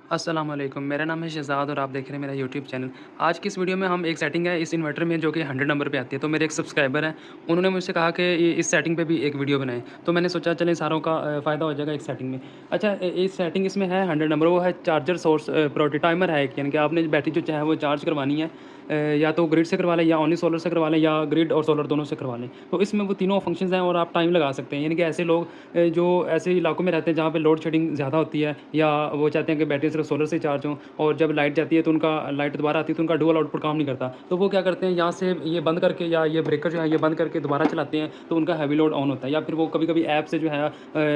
अस्सलाम वालेकुम, मेरा नाम है शहज़ाद और आप देख रहे हैं मेरा यूट्यूब चैनल। आज की इस वीडियो में हम एक सेटिंग है इस इन्वर्टर में जो कि 100 नंबर पे आती है। तो मेरे एक सब्सक्राइबर हैं, उन्होंने मुझसे कहा कि इस सेटिंग पे भी एक वीडियो बनाएँ। तो मैंने सोचा चलें सारों का फ़ायदा हो जाएगा एक सेटिंग में। अच्छा इस सेटिंग इसमें है 100 नंबर, वो है चार्जर सोर्स प्रायोरिटी टाइमर है एक, यानी कि आपने बैटरी जो चाहे वो चार्ज करवानी है या तो ग्रिड से करवा लें या ओनली सोलर से करवा लें या ग्रिड और सोलर दोनों से करवा लें। तो इसमें वो तीनों फंक्शंस हैं और आप टाइम लगा सकते हैं। यानी कि ऐसे लोग जो ऐसे इलाकों में रहते हैं जहाँ पे लोड शेडिंग ज़्यादा होती है या वो चाहते हैं कि बैटरी सिर्फ सोलर से चार्ज हो और जब लाइट जाती है तो उनका लाइट दोबारा आती है तो उनका डुअल आउटपुट काम नहीं करता। तो वो क्या करते हैं यहाँ से ये बंद करके या ये ब्रेकर जो है ये बंद करके दोबारा चलाते हैं तो उनका हैवी लोड ऑन होता है। या फिर वो कभी-कभी ऐप से जो है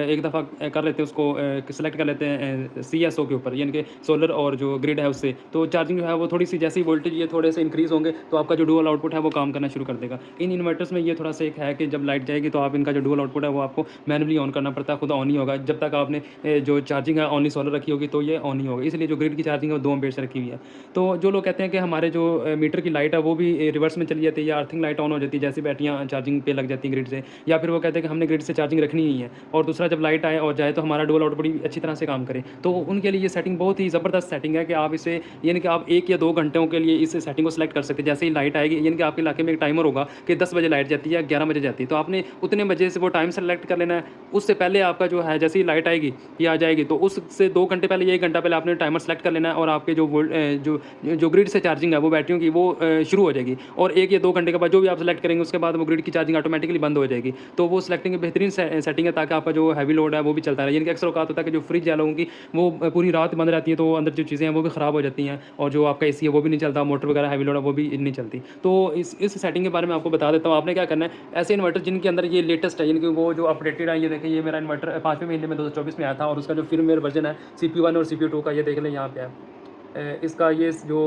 एक दफ़ा कर लेते हैं उसको सेलेक्ट कर लेते हैं सीएसओ के ऊपर, यानी कि सोलर और जो ग्रिड है उससे। तो चार्जिंग जो है वो थोड़ी-सी जैसे ही वोल्टेज ये थोड़े से इंक्रीज़ होंगे तो आपका जो डुअल आउटपुट है वो काम करना शुरू कर देगा। इन इन्वर्टर्स में ये थोड़ा-सा एक है कि जब लाइट जाएगी तो आप इनका जो डुअल आउटपुट है वो आपको मैनुअली ऑन करना पड़ता है, खुद ऑन नहीं होगा। जब तक आपने जो चार्जिंग है ओनली सोलर रखी होगी तो ये ऑन नहीं होगा। इसलिए जो ग्रिड की चार्जिंग है वो 2 एम्पीयर से रखी हुई है। तो जो लोग कहते हैं कि हमारे जो मीटर की लाइट है वो भी रिवर्स में चली जाती है या अर्थिंग लाइट ऑन हो जाती है जैसे बैटरियाँ चार्जिंग पे लग जाती हैं ग्रिड से, या फिर वो कहते हैं कि हमने ग्रिड से चार्जिंग रखनी ही है और दूसरा जब लाइट आए और जाए तो हमारा डुअल आउटपुट भी अच्छी तरह से काम करे। तो उनके लिए ये सेटिंग बहुत ही ज़बरदस्त सेटिंग है कि आप इसे यानी कि आप 1 या 2 घंटों के लिए इस सेटिंग को सेलेक्ट कर सकते हैं। जैसे ही लाइट आएगी यानी कि आपके इलाके में एक टाइमर होगा कि 10 बजे लाइट जाती है या 11 बजे जाती है, तो आपने उतने बजे से वो टाइम सेलेक्ट कर लेना है। उससे पहले आपका जो है जैसे ही लाइट आएगी या आ जाएगी तो उससे 2 घंटे पहले या 1 घंटा पहले आपने टाइमर सेलेक्ट कर लेना है और आपके जो ग्रिड से चार्जिंग है वो बैटरियों की वो शुरू हो जाएगी और 1 या 2 घंटे के बाद जो भी आप सेलेक्ट करेंगे उसके बाद वो ग्रिड की चार्जिंग ऑटोमेटिकली बंद हो जाएगी। तो वो सेलेक्टिंग बेहतरीन सेटिंग है ताकि आपका जो हैवी लोड है वो भी चलता रहे। यानी कि अक्सर औकात होता है कि जो फ्रिज है लोगों की वो पूरी रात बंद रहती है तो अंदर जो चीज़ें हैं वो भी ख़राब हो जाती हैं और जो आपका एसी है वो भी नहीं चलता, मोटर वगैरह हैवी लोड है वो भी नहीं चलती। तो इस सेटिंग के बारे में आपको बता देता हूँ। आपने क्या करना है, ऐसे इन्वर्टर जिनके अंदर ये लेटेस्ट है यानी कि वो जो अपडेटेड है, ये देखिए ये मेरा इन्वर्टर 5वें महीने में 2024 में आया था और उसका जो फिर मेरा वर्जन है CPU 1 और CPU 2 का, ये देख लें यहाँ पे है। इसका ये जो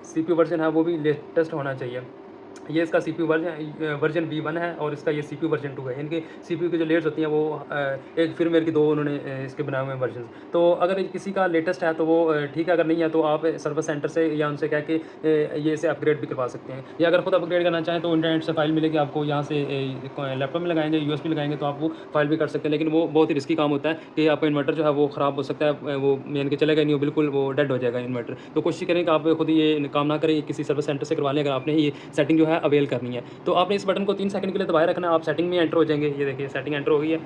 CPU वर्जन है वो भी लेटेस्ट होना चाहिए। ये इसका CPU वर्जन V1 है और इसका ये CPU वर्जन 2 है। इनके CPU की जो लेयर्स होती हैं वो एक फिरमेर की 2 उन्होंने इसके बनाए हुए हैं वर्जन। तो अगर किसी का लेटेस्ट है तो वो ठीक है, अगर नहीं है तो आप सर्विस सेंटर से या उनसे कह के ये इसे अपग्रेड भी करवा सकते हैं। या अगर खुद अपग्रेड करना चाहें तो इंटरनेट से फाइल मिलेगी आपको, यहाँ से लैपटॉप में लगाएंगे USB लगाएंगे तो आप वो फाइल भी कर सकते हैं। लेकिन वो बहुत ही रिस्की काम होता है कि आपका इन्वर्टर जो है वो ख़राब हो सकता है, वो यानी कि चलेगा नहीं, वो बिल्कुल वो डेड हो जाएगा इन्वर्टर। तो कोशिश करें कि आप खुद ये काम ना करें, किसी सर्विस सेंटर से करवा लें अगर आपने ये सेटिंग जो है अवेल करनी है। तो आपने इस बटन को 3 सेकंड के लिए दबाए रखना है, आप सेटिंग में एंटर हो जाएंगे। ये देखिए सेटिंग एंटर हो गई है।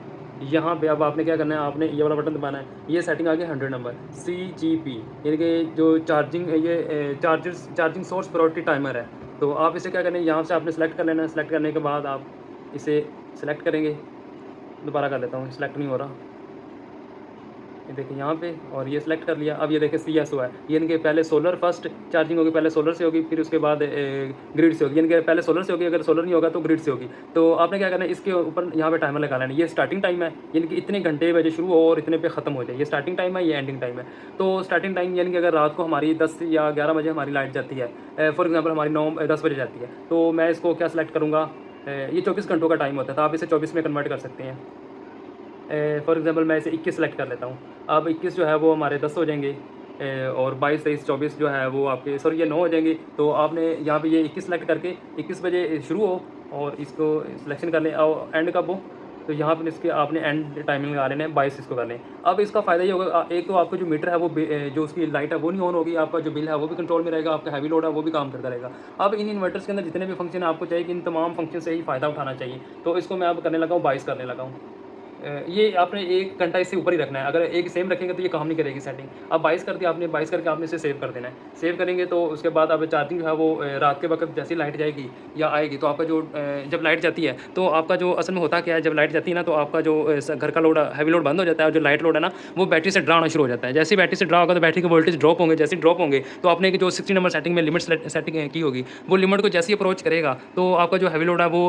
यहाँ पे अब आपने क्या करना है, आपने ये वाला बटन दबाना है। ये सेटिंग आ गई 100 नंबर CGP, यानी कि जो चार्जिंग ये चार्जिंग सोर्स प्रायोरिटी टाइमर है। तो आप इसे क्या करना है, यहाँ से आपने सेलेक्ट कर लेना है। सेलेक्ट करने के बाद आप इसे सेलेक्ट करेंगे। दोबारा कर लेता हूँ, सेलेक्ट नहीं हो रहा। ये देखिए यहाँ पे, और ये सिलेक्ट कर लिया। अब ये देखिए CSO है, यानी कि पहले सोलर फर्स्ट चार्जिंग होगी, पहले सोलर से होगी फिर उसके बाद ग्रिड से होगी, यानी कि पहले सोलर से होगी, अगर सोलर नहीं होगा तो ग्रिड से होगी। तो आपने क्या करना है, इसके ऊपर यहाँ पे टाइमर लगा लेना है। ये स्टार्टिंग टाइम है, यानी कि इतने घंटे बजे शुरू हो और इतने पे ख़त्म हो जाए। ये स्टार्टिंग टाइम है, ये एंडिंग टाइम है। तो स्टार्टिंग टाइम यानी कि अगर रात को हमारी 10 या 11 बजे हमारी लाइट जाती है, फॉर एग्जाम्पल हमारी 9-10 बजे जाती है, तो मैं इसको क्या सेलेक्ट करूँगा, ये 24 घंटों का टाइम होता है तो आप इसे 24 में कन्वर्ट कर सकते हैं। फॉर एग्जांपल मैं इसे 21 सेलेक्ट कर लेता हूँ। अब 21 जो है वो हमारे 10 हो जाएंगे और 22, 23, 24 जो है वो आपके सॉरी ये 9 हो जाएंगे। तो आपने यहाँ पे ये 21 सेलेक्ट करके 21 बजे शुरू हो और इसको सिलेक्शन कर लें और एंड कब हो, तो यहाँ पर इसके आपने एंड टाइमिंग लगा लेना है, 22 इसको कर लें। अब इसका फ़ायदा ये होगा, एक तो आपका जो मीटर है वो जो उसकी लाइट है वो नहीं ऑन होगी, आपका जो बिल है वो भी कंट्रोल में रहेगा, आपका हैवी लोड है वो भी काम करता रहेगा। अब इन इन्वर्टर्स के अंदर जितने भी फंक्शन आपको चाहिए कि इन तमाम फंक्शन से ही फ़ायदा उठाना चाहिए। तो इसको मैं अब करने लगा हूँ, 22 करने लगा हूँ। ये आपने 1 घंटा इससे ऊपर ही रखना है। अगर एक सेम रखेंगे तो ये काम नहीं करेगी सेटिंग। अब 22 कर दिया आपने, 22 करके आपने इसे सेव कर देना है। सेव करेंगे तो उसके बाद अब चार्जिंग जो है वो रात के वक़्त जैसे ही लाइट जाएगी या आएगी तो आपका जो जब लाइट जाती है तो आपका जो असल में होता क्या है, जब लाइट जाती है ना तो आपका जो घर का लोड हैवी लोड बंद हो जाता है और जो लाइट लोड है ना वो बैटरी से ड्रा होना शुरू हो जाता है। जैसे ही बैटरी से ड्रा होगा तो बैटरी के वोल्टेज ड्रॉप होंगे। जैसे ही ड्रॉप होंगे तो आपने जो 60 नंबर सेटिंग में लिमिट सेटिंग की होगी, वो लिमिट को जैसे ही अप्रोच करेगा तो आपका जो हैवी लोड है वो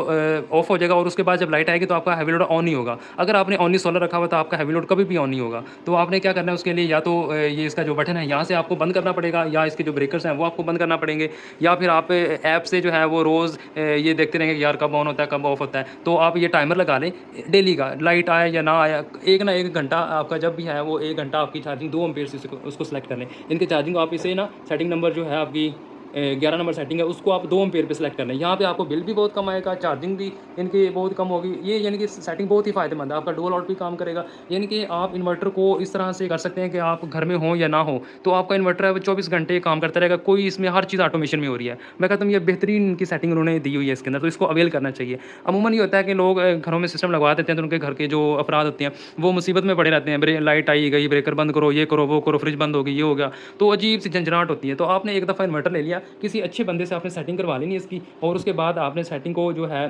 ऑफ हो जाएगा और उसके बाद जब लाइट आएगी तो आपका हैवी लोड ऑन नहीं होगा। अगर आपने ओनली सोलर रखा हुआ तो आपका हैवी लोड कभी भी ऑन नहीं होगा। तो आपने क्या करना है उसके लिए, या तो ये इसका जो बटन है यहाँ से आपको बंद करना पड़ेगा या इसके जो ब्रेकर्स हैं वो आपको बंद करना पड़ेंगे, या फिर आप ऐप से जो है वो रोज़ ये देखते रहेंगे कि यार कब ऑन होता है कब ऑफ होता है। तो आप ये टाइमर लगा लें डेली का, लाइट आया या ना आया, एक ना एक घंटा आपका जब भी है वो 1 घंटा आपकी चार्जिंग 2 एम्पीयर से उसको सेलेक्ट कर लें। इनकी चार्जिंग आप इसे ना सेटिंग नंबर जो है आपकी 11 नंबर सेटिंग है उसको आप 2 एम्पीयर पे सेलेक्ट करना है। यहाँ पे आपको बिल भी बहुत कम आएगा, चार्जिंग भी इनकी बहुत कम होगी। ये यानी कि सेटिंग बहुत ही फ़ायदेमंद है, आपका डुअल आउट भी काम करेगा। यानी कि आप इन्वर्टर को इस तरह से कर सकते हैं कि आप घर में हो या ना हो, तो आपका इन्वर्टर है वो 24 घंटे काम करता रहेगा। कोई इसमें हर चीज़ ऑटोमेशन में हो रही है। मैं कहता हूँ ये बेहतरीन इनकी सेटिंग उन्होंने दी हुई है इसके अंदर, तो इसको अवेल करना चाहिए। अमूमन ये होता है कि लोग घरों में सिस्टम लगवा देते हैं, तो उनके घर के जो अफराद होते हैं वो मुसीबत में पड़े रहते हैं। लाइट आई गई, ब्रेकर बंद करो, ये करो, वो करो, फ्रिज बंद हो गई, ये हो गया, तो अजीब सी झंझनाहट होती है। तो आपने एक दफ़ा इन्वर्टर ले लिया, किसी अच्छे बंदे से आपने सेटिंग करवा लेनी है इसकी, और उसके बाद आपने सेटिंग को जो है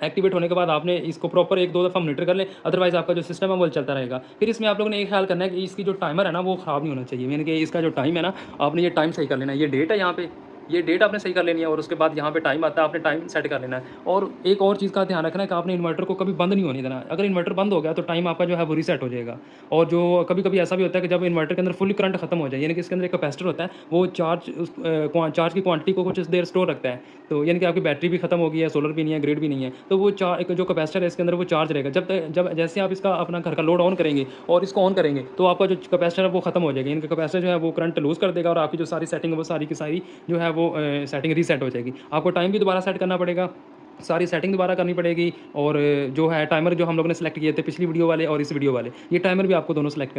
एक्टिवेट होने के बाद आपने इसको प्रॉपर 1-2 दफ़ा मॉनिटर कर लें, अदरवाइज़ आपका जो सिस्टम है वो चलता रहेगा। फिर इसमें आप लोगों ने एक ख्याल करना है कि इसकी जो टाइमर है ना वो ख़राब नहीं होना चाहिए, यानी कि इसका जो टाइम है ना, आपने ये टाइम सही कर लेना है। ये डेट है यहाँ पे, ये डेट आपने सही कर लेनी है, और उसके बाद यहाँ पे टाइम आता है, आपने टाइम सेट कर लेना है। और एक और चीज़ का ध्यान रखना है कि आपने इन्वर्टर को कभी बंद नहीं होने देना। अगर इन्वर्टर बंद हो गया तो टाइम आपका जो है वो रीसेट हो जाएगा। और जो कभी-कभी ऐसा भी होता है कि जब इन्वर्टर के अंदर फुली करंट खत्म हो जाए, यानी कि इसके अंदर एक कैपेसिटर होता है, वो चार्ज की क्वांटिटी को कुछ देर स्टोर रखता है। तो यानी कि आपकी बैटरी भी खत्म हो गई है, सोलर भी नहीं है, ग्रिड भी नहीं है, तो वो एक जो कैपेसिटर है इसके अंदर वो चार्ज रहेगा। जब जैसे आप इसका अपना घर का लोड ऑन करेंगे और इसको ऑन करेंगे, तो आपका जो कैपेसिटर है वो खत्म हो जाएगा। यानी कि कैपेसिटर जो है वो करंट लूज़ कर देगा, और आपकी जो सारी सेटिंग है वो सारी की सारी जो है वो सेटिंग रीसेट हो जाएगी। आपको टाइम भी दोबारा सेट करना पड़ेगा, सारी सेटिंग दोबारा करनी पड़ेगी, और जो है टाइमर जो हम लोगों ने सेलेक्ट किए थे पिछली वीडियो वाले और इस वीडियो वाले, ये टाइमर भी आपको दोनों सेलेक्ट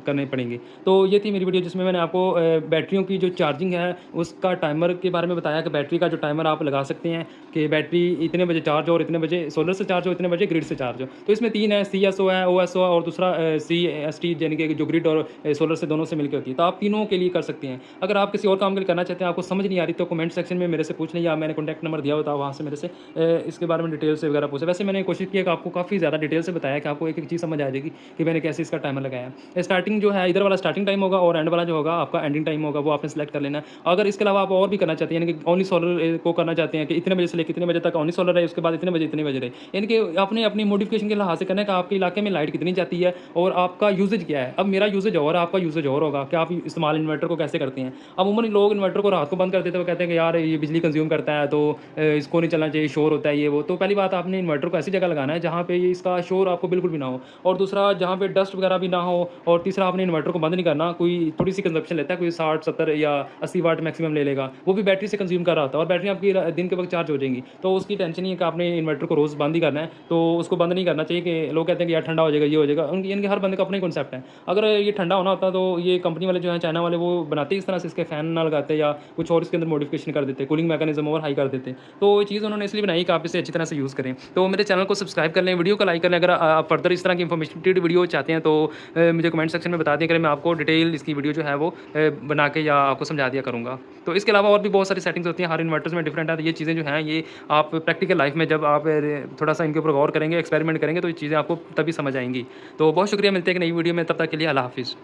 करने पड़ेंगे। तो ये थी मेरी वीडियो जिसमें मैंने आपको बैटरियों की जो चार्जिंग है उसका टाइमर के बारे में बताया कि बैटरी का जो टाइमर आप लगा सकते हैं कि बैटरी इतने बजे चार्ज हो, और इतने बजे सोलर से चार्ज हो, इतने बजे ग्रिड से चार्ज हो। तो इसमें 3 है, CSO है, OSO है, और दूसरा CST, यानी कि जो ग्रिड और सोलर से दोनों से मिलकर होती है। तो आप तीनों के लिए कर सकते हैं। अगर आप किसी और काम के लिए करना चाहते हैं, आपको समझ नहीं आ रही, तो कमेंट सेक्शन में मेरे से पूछ लें, या मैंने कॉन्टैक्ट नंबर दिया होता है वहाँ से मेरे से इसके बारे में डिटेल से वगैरह पूछा। वैसे मैंने कोशिश की है कि आपको काफ़ी ज़्यादा डिटेल से बताया कि आपको एक-एक चीज़ समझ आ जाएगी कि मैंने कैसे इसका टाइमर लगाया है। स्टार्टिंग जो है इधर वाला स्टार्टिंग टाइम होगा, और एंड वाला जो होगा आपका एंडिंग टाइम होगा, वो आपने सेलेक्ट कर लेना है। अगर इसके अलावा आप और भी करना चाहते हैं, यानी कि ओनली सोलर को करना चाहते हैं कि इतने बजे से लेकर इतने बजे तक ओनली सोलर रहे, उसके बाद इतने बजे रहे, यानी कि आपने अपनी मॉडिफिकेशन के लिहाज से करना है कि आपके इलाके में लाइट कितनी जाती है और आपका यूसेज क्या है। अब मेरा यूसेज और है, आपका यूसेज और होगा कि आप इस्तेमाल इन्वर्टर को कैसे करते हैं। अमूमन लोग इन्वर्टर को रात को बंद कर देते हैं, वो कहते हैं कि यार ये बिजली कंज्यूम करता है, तो इसको नहीं चलना चाहिए, शोर होता है, ये वो। तो पहली बात, आपने इन्वर्टर को ऐसी जगह लगाना है जहाँ पे ये इसका शोर आपको बिल्कुल भी ना हो, और दूसरा जहाँ पे डस्ट वगैरह भी ना हो, और तीसरा आपने इन्वर्टर को बंद नहीं करना। कोई थोड़ी सी कंजप्शन लेता है, कोई 60-70 या 80 वाट मैक्सिमम ले लेगा, वो भी बैटरी से कंज्यूम कर रहा होता है, और बैटरी आपकी दिन के वक्त चार्ज हो जाएंगी। तो उसकी टेंशन नहीं है कि आपने इन्वर्टर को रोज़ बंद ही करना है, तो उसको बंद नहीं करना चाहिए कि लोग कहते हैं कि यार ठंडा हो जाएगा, ये हो जाएगा। उनकी इनके हर बंदे का अपना ही कॉन्सेप्ट है। अगर ये ठंडा होना होता तो ये कंपनी वाले जो है, चाइना वाले, वो बनाते इस तरह से, इसके फैन ना लगाते या कुछ और इसके अंदर मॉडिफिकेशन कर देते, कूलिंग मैकेनिज्म और हाई कर देते। तो ये चीज़ उन्होंने इसलिए बनाई कि आप इसे अच्छी तरह से यूज़ करें। तो मेरे चैनल को सब्सक्राइब कर लें, वीडियो को लाइक कर लें। अगर आप फर्दर इस तरह की इन्फॉर्मेटिव वीडियो चाहते हैं, तो मुझे कमेंट सेक्शन में बता दें, अगर मैं आपको डिटेल इसकी वीडियो जो है वो बना के या आपको समझा दिया करूँगा। तो इसके अलावा और भी बहुत सारी सेटिंग्स होती हैं, हर इन्वर्टर्स में डिफरेंट है। तो ये चीज़ें जो हैं, ये आप प्रैक्टिकल लाइफ में जब आप थोड़ा सा इनके ऊपर गौर करेंगे, एक्सपेरिमेंट करेंगे, तो ये चीज़ें आपको तभी समझ आएँगी। तो बहुत शुक्रिया, मिलते हैं एक नई वीडियो में, तब तक के लिए अल्लाह हाफ़िज़।